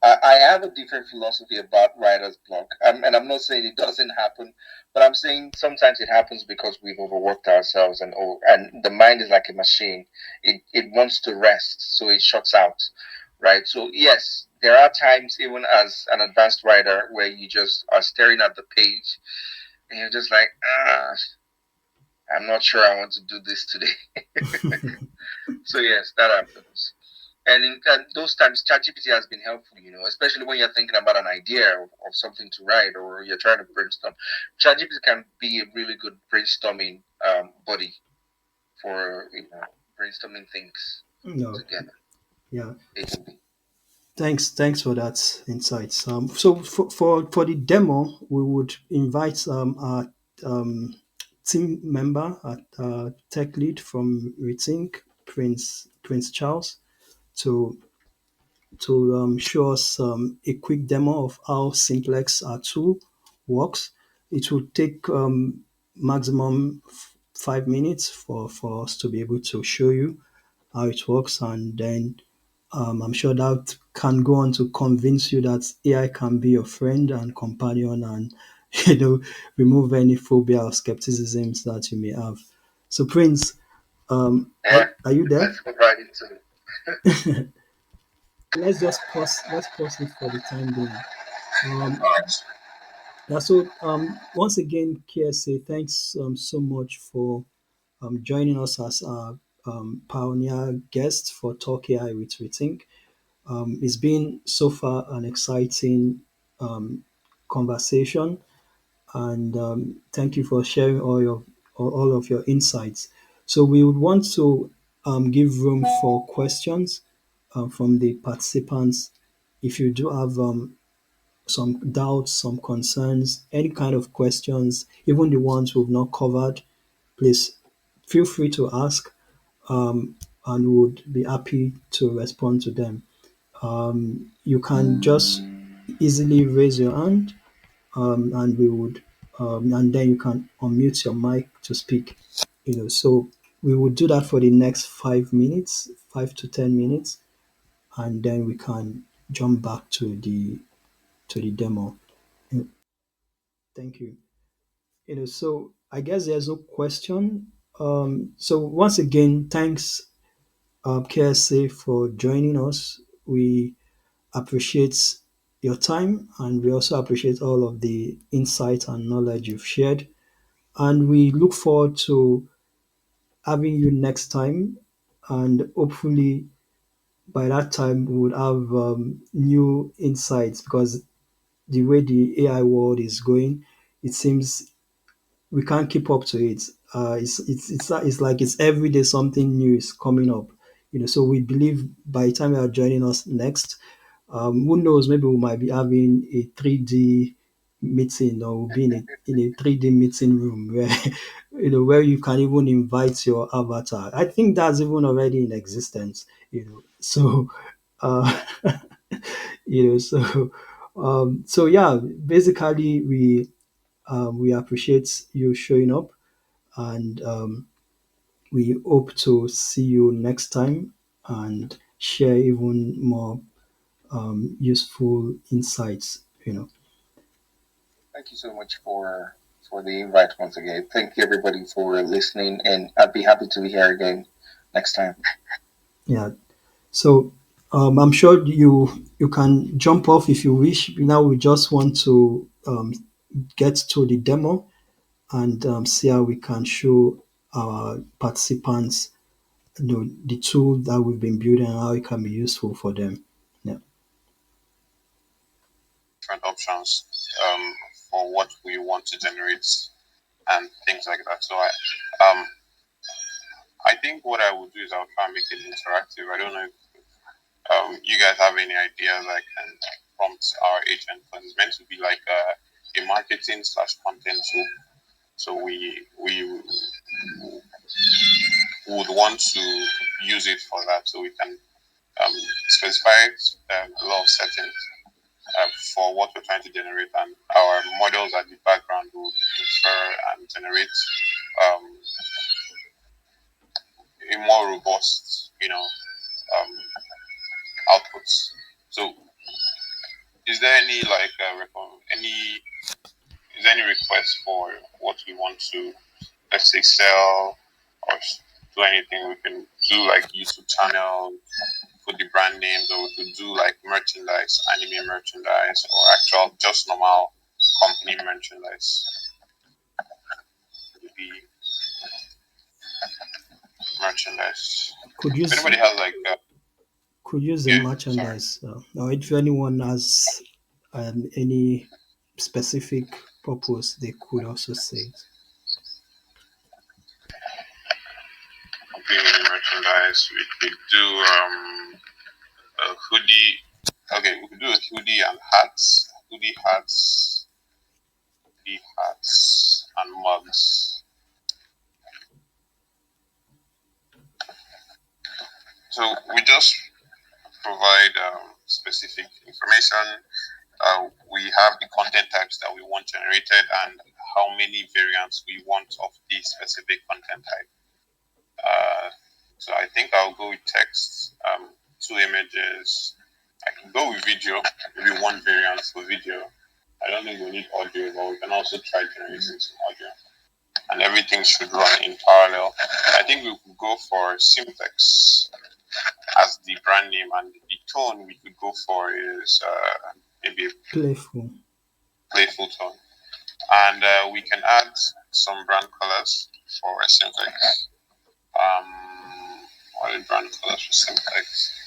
I have a different philosophy about writer's block, and I'm not saying it doesn't happen, but I'm saying sometimes it happens because we've overworked ourselves, and the mind is like a machine. It wants to rest, so it shuts out, right? So yes, there are times even as an advanced writer where you just are staring at the page and you're just like, I'm not sure I want to do this today. So yes, that happens. And in those times, ChatGPT has been helpful, especially when you're thinking about an idea of something to write or you're trying to brainstorm. ChatGPT can be a really good brainstorming buddy for brainstorming things No. together. Yeah. It can be. Thanks for that insights. So for the demo, we would invite our um, team member, tech lead from Retink, Prince Charles, to show us a quick demo of how Simplex tool works. It will take maximum 5 minutes for us to be able to show you how it works, and then I'm sure that can go on to convince you that AI can be your friend and companion, and remove any phobia or skepticisms that you may have. So, Prince, Yeah, are you there? let's go right into it. Let's pause it for the time being. Um, All right. yeah, so once again, KSA, thanks so much for joining us as our pioneer guest for Talk AI with Rethink. It's been so far an exciting um, conversation, and thank you for sharing all of your insights. So we would want to give room for questions from the participants. If you do have some doubts, some concerns, any kind of questions, even the ones we've not covered, please feel free to ask, and would be happy to respond to them. You can just easily raise your hand, and we would, and then you can unmute your mic to speak. So we would do that for the next 5 minutes, 5 to 10 minutes, and then we can jump back to the demo. You know, Thank you. So I guess there's no question. So once again, thanks, KSA, for joining us. We appreciate your time, and we also appreciate all of the insight and knowledge you've shared. And we look forward to having you next time. And hopefully, by that time, we would have new insights, because the way the AI world is going, it seems we can't keep up to it. It's like it's every day something new is coming up. So we believe by the time you are joining us next, who knows, maybe we might be having a 3D meeting, or we'll be in a 3D meeting room where where you can even invite your avatar. I think that's even already in existence. So uh so yeah, basically we appreciate you showing up, and we hope to see you next time and share even more useful insights. Thank you so much for the invite once again. Thank you everybody for listening, and I'd be happy to be here again next time. Yeah. So I'm sure you can jump off if you wish. Now we just want to get to the demo, and see how we can show our participants the tool that we've been building and how it can be useful for them. Yeah. Different options for what we want to generate and things like that. So I think what I would do is I'll try and make it interactive. I don't know if you guys have any ideas I can prompt our agent, because it's meant to be like a marketing slash content tool. So we would want to use it for that. So we can specify a lot of settings for what we're trying to generate, and our models at the background will infer and generate um, a more robust, outputs. So, is there any any is there any request for what we want to, let's say, sell or do anything? We can do like YouTube channel, put the brand names, or we could do like merchandise, anime merchandise, or actual just normal company merchandise. The merchandise. Could If use anybody has like, could use the yeah, sorry, merchandise, or if anyone has any specific purpose, they could also say it. okay, merchandise. We could do a hoodie. Okay, we could do a hoodie and hats. Hoodie hats, and mugs. So we just provide specific information. We have the content types that we want generated and how many variants we want of the specific content type. So I think I'll go with text, two images. I can go with video, maybe one variant for video. I don't think we need audio, but we can also try generating some audio. And everything should run in parallel. I think we could go for Simplex as the brand name, and the tone we could go for is maybe a Playful. playful tone. And we can add some brand colors for Simplex. What are brand colors for Simplex?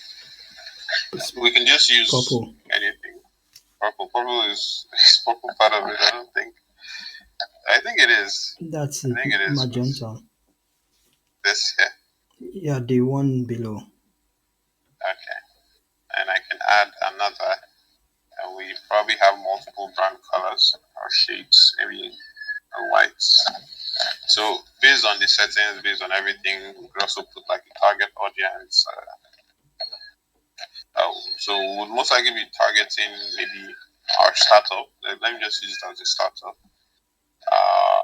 It's We can just use purple. anything. Purple. Purple is purple part of it. I don't think. I think it is. That's I it. think it is with Magenta. this here. Yeah, the one below. Okay. And I can add another. And we probably have multiple brand colors or shades, maybe a white. So based on the settings, based on everything, we could also put like a target audience. So we'll most likely be targeting maybe our startup. Let me just use it as a startup. Uh,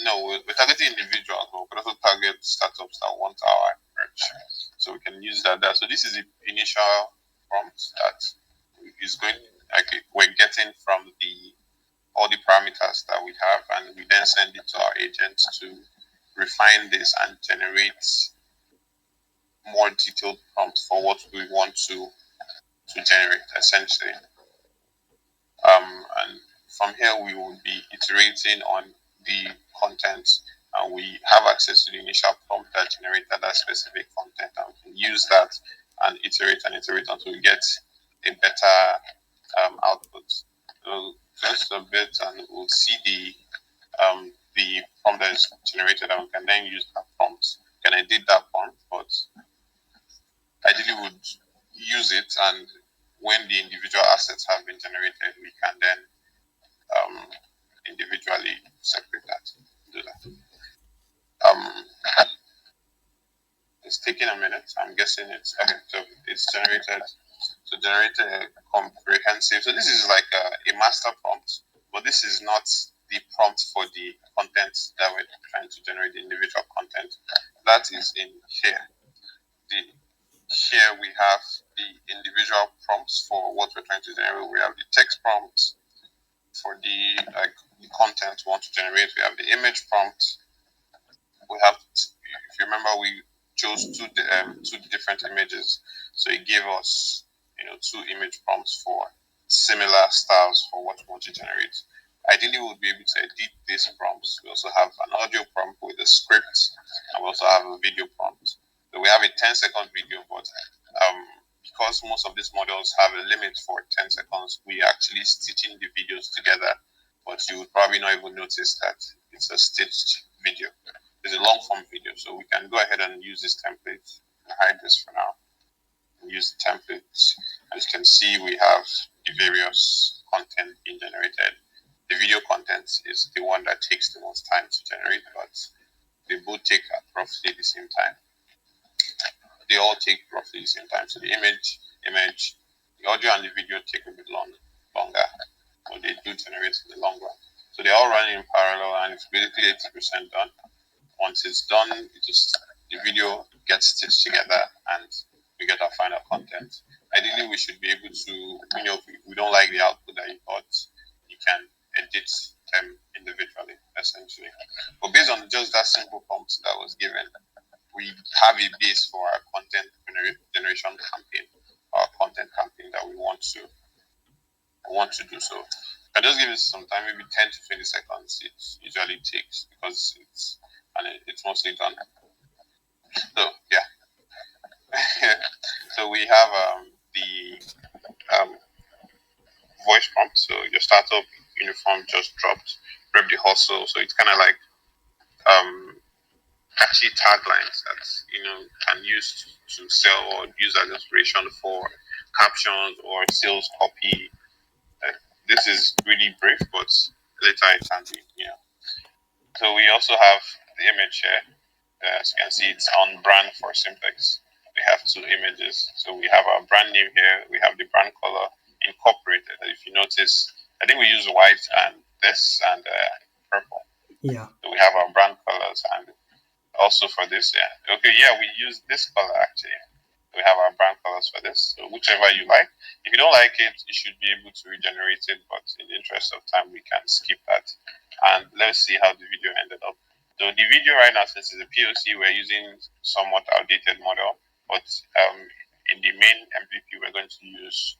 no, we're targeting individuals, but we can also target startups that want our merch. So we can use that there. So this is the initial prompt that is going, like, we're getting from the all the parameters that we have, and we then send it to our agents to refine this and generate more detailed prompts for what we want to generate essentially. And from here, we will be iterating on the content, and we have access to the initial prompt that generated that specific content, and we can use that and iterate until we get a better output. So just a bit, and we'll see the prompt that is generated, and we can then use that prompt. Can edit that prompt, but ideally would use it, and when the individual assets have been generated, we can then um, individually separate that. Do that. Um, it's taking a minute. I'm guessing it's okay. So it's generated. So generated a comprehensive. So this is like a master prompt, but this is not the prompt for the content that we're trying to generate, the individual content. That is in here. The Here we have the individual prompts for what we're trying to generate. We have the text prompts for the content we want to generate. We have the image prompt. We have, if you remember, we chose two different images, so it gave us two image prompts for similar styles for what we want to generate. Ideally, we would be able to edit these prompts. We also have an audio prompt with a script, and we also have a video prompt. So we have a 10-second video, but because most of these models have a limit for 10 seconds, we actually stitching the videos together, but you would probably not even notice that it's a stitched video. It's a long form video, so we can go ahead and use this template and hide this for now. use templates. As you can see, we have the various content being generated. The video content is the one that takes the most time to generate, but they both take at roughly the same time. They all take roughly the same time. So the image, the audio and the video take a bit longer, but they do generate in the long run. So they're all running in parallel, and it's basically 80% done. Once it's done, the video gets stitched together, and we get our final content. Ideally, we should be able to, if we don't like the output that you got, you can edit them individually, essentially. But based on just that simple prompt that was given, we have a base for our content generation campaign, our content campaign that we want to do. So I just give it some time, maybe 10 to 20 seconds. It usually takes because it's mostly done. So yeah. So we have the voice prompt. So your startup uniform just dropped. Rep the hustle. So it's kind of like catchy taglines that can use to sell or use as inspiration for captions or sales copy. This is really brief, but later it can be. So we also have the image here. As you can see, it's on brand for Simplex. We have two images. So we have our brand name here. We have the brand color incorporated. If you notice, I think we use white and this and purple. Yeah. So we have our brand colors, and also for this, we use this color actually. We have our brand colors for this. So whichever you like. If you don't like it, you should be able to regenerate it. But in the interest of time, we can skip that. And let's see how the video ended up. So the video right now, since it's a POC, we're using somewhat outdated model. But in the main MVP, we're going to use,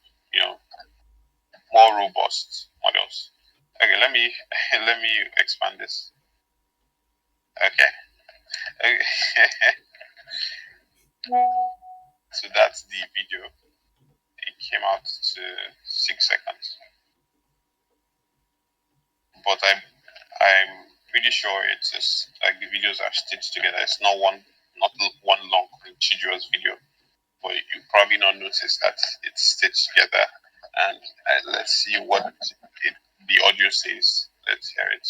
more robust models. Okay, let me expand this. Okay. So that's the video. It came out to 6 seconds. But I'm pretty sure it's just like the videos are stitched together. It's not one long contiguous video. But you probably not notice that it's stitched together. And let's see what the audio says. Let's hear it.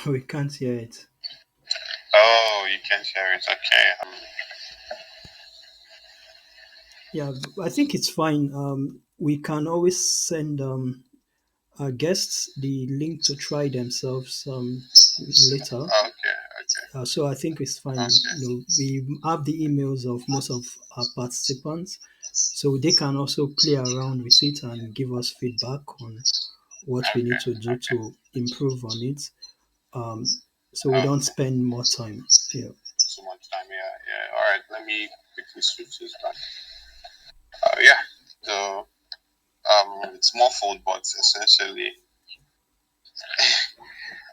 We can't hear it. Oh, you can't hear it. Okay. Yeah, I think it's fine. We can always send our guests the link to try themselves later. Okay. So I think it's fine. Okay. We have the emails of most of our participants, so they can also play around with it and give us feedback on what we need to do to improve on it. So we don't spend more time here. So much time. Yeah. All right. Let me quickly switch this back. Yeah. So it's muffled, but essentially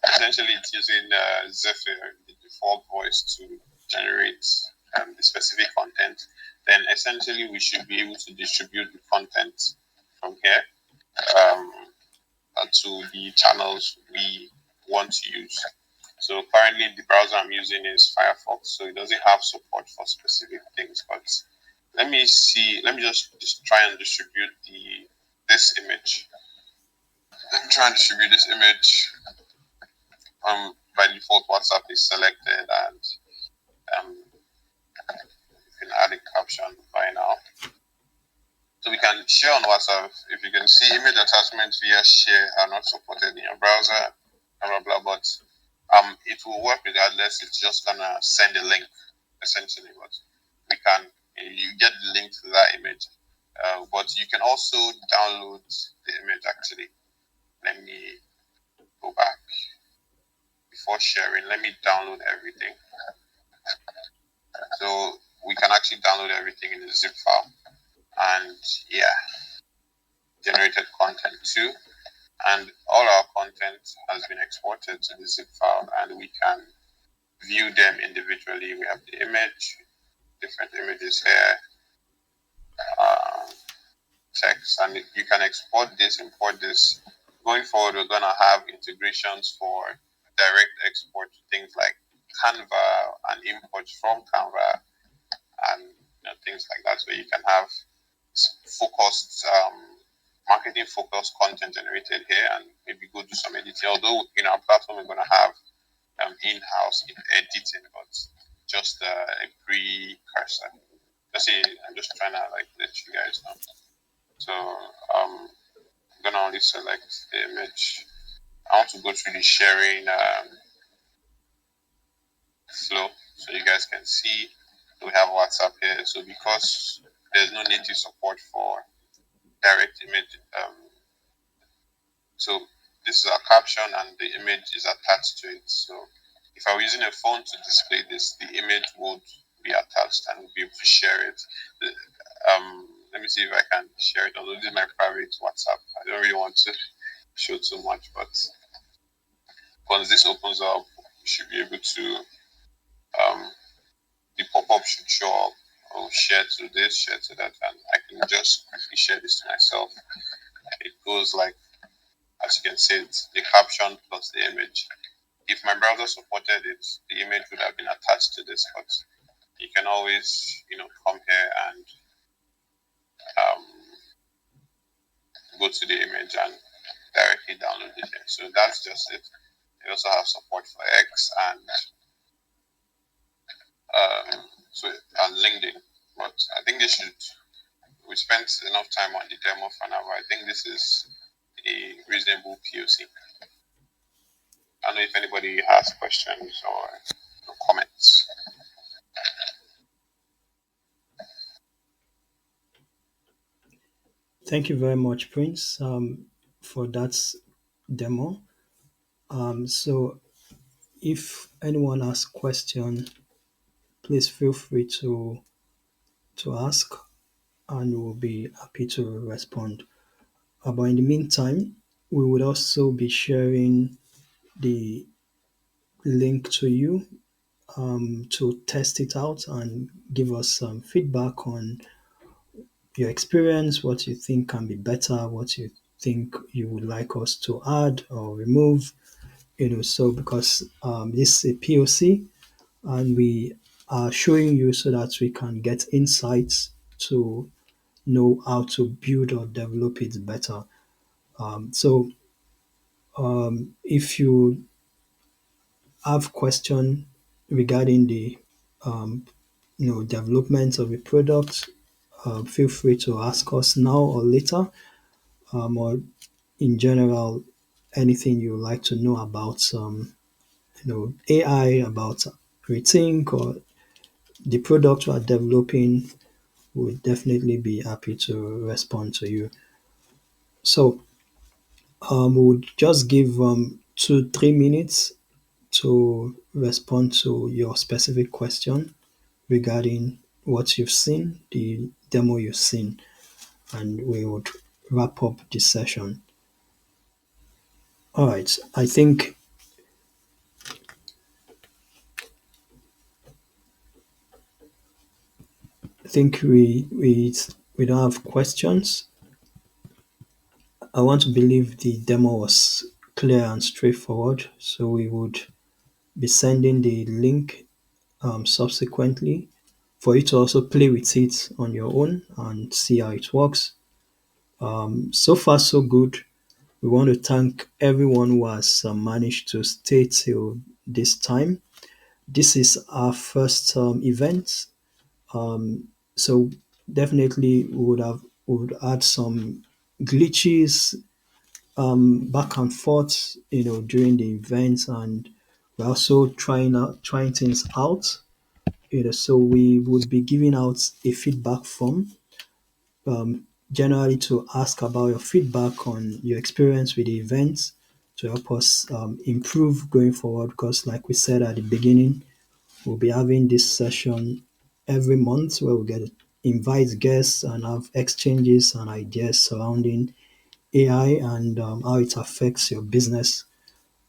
it's using Zephyr, the default voice, to generate the specific content. Then essentially we should be able to distribute the content from here to the channels we want to use. So currently the browser I'm using is Firefox, so it doesn't have support for specific things. But let me just try and distribute this image. Let me try and distribute this image. By default, WhatsApp is selected, and you can add a caption by now. So we can share on WhatsApp. If you can see, image attachments via share are not supported in your browser, blah blah blah. But it will work regardless. It's just gonna send a link, essentially. But you get the link to that image. But you can also download the image. Actually, let me go back. Before sharing, let me download everything. So we can actually download everything in a zip file, and generated content too. And all our content has been exported to the zip file, and we can view them individually. We have the image, different images here, text, and you can export this, import this Going forward, we're gonna have integrations for direct export to things like Canva and imports from Canva and things like that, where you can have focused marketing focused content generated here and maybe go do some editing. Although in our platform we're gonna have in-house in editing, but just a precursor. Just see, I'm just trying to like let you guys know. So I'm gonna only select the image. I want to go through the sharing flow so you guys can see. We have WhatsApp here. So because there's no native support for direct image, so this is a caption and the image is attached to it. So if I were using a phone to display this, the image would be attached and we'll be able to share it. Let me see if I can share it. Although this is my private WhatsApp, I don't really want to show too much, but once this opens up, we should be able to um, the pop-up should show up. I'll share to this, share to that, and I can just quickly share this to myself. It goes like, as you can see, it's the caption plus the image. If my browser supported it, the image would have been attached to this, but you can always, come here and um, go to the image and directly download it here. So that's just it. They also have support for X and so and LinkedIn, but I think they should. We spent enough time on the demo for now. But I think this is a reasonable POC. I don't know if anybody has questions or comments. Thank you very much, Prince, for that demo. So if anyone has question, please feel free to ask, and we'll be happy to respond. But in the meantime, we would also be sharing the link to you to test it out and give us some feedback on your experience, what you think can be better, what you think you would like us to add or remove. So because this is a POC and we are showing you so that we can get insights to know how to build or develop it better. So if you have question regarding the um, development of a product, feel free to ask us now or later, or in general, anything you would like to know about AI, about Retink or the product we are developing, we'll definitely be happy to respond to you. So we'll just give 2-3 minutes to respond to your specific question regarding what you've seen, the demo you've seen, and we would wrap up this session. All right, I think we don't have questions. I want to believe the demo was clear and straightforward, so we would be sending the link subsequently for you to also play with it on your own and see how it works. So far, so good. We want to thank everyone who has managed to stay till this time. This is our first event, so definitely we would add some glitches back and forth, during the event, and we're also trying things out. So we would be giving out a feedback form, generally to ask about your feedback on your experience with the events to help us improve going forward. Because, like we said at the beginning, we'll be having this session every month where we get to invite guests and have exchanges and ideas surrounding AI and how it affects your business,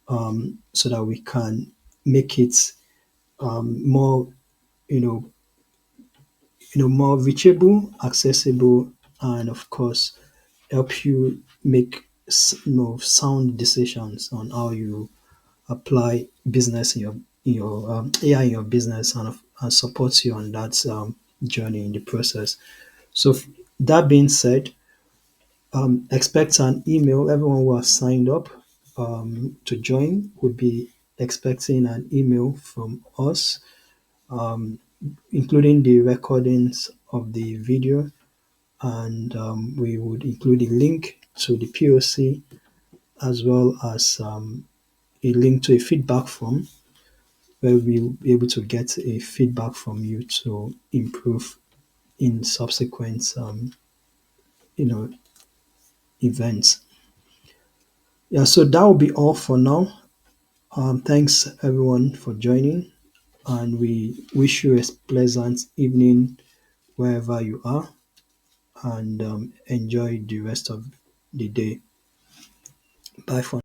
so that we can make it more, you know, more reachable, accessible, and of course, help you make sound decisions on how you apply business in your AI in your business, and supports you on that journey in the process. So that being said, expect an email. Everyone who has signed up to join would be expecting an email from us, including the recordings of the video, and we would include a link to the POC, as well as a link to a feedback form where we'll be able to get a feedback from you to improve in subsequent you know events. Yeah, so that will be all for now. Thanks everyone for joining, and we wish you a pleasant evening wherever you are, and enjoy the rest of the day. Bye for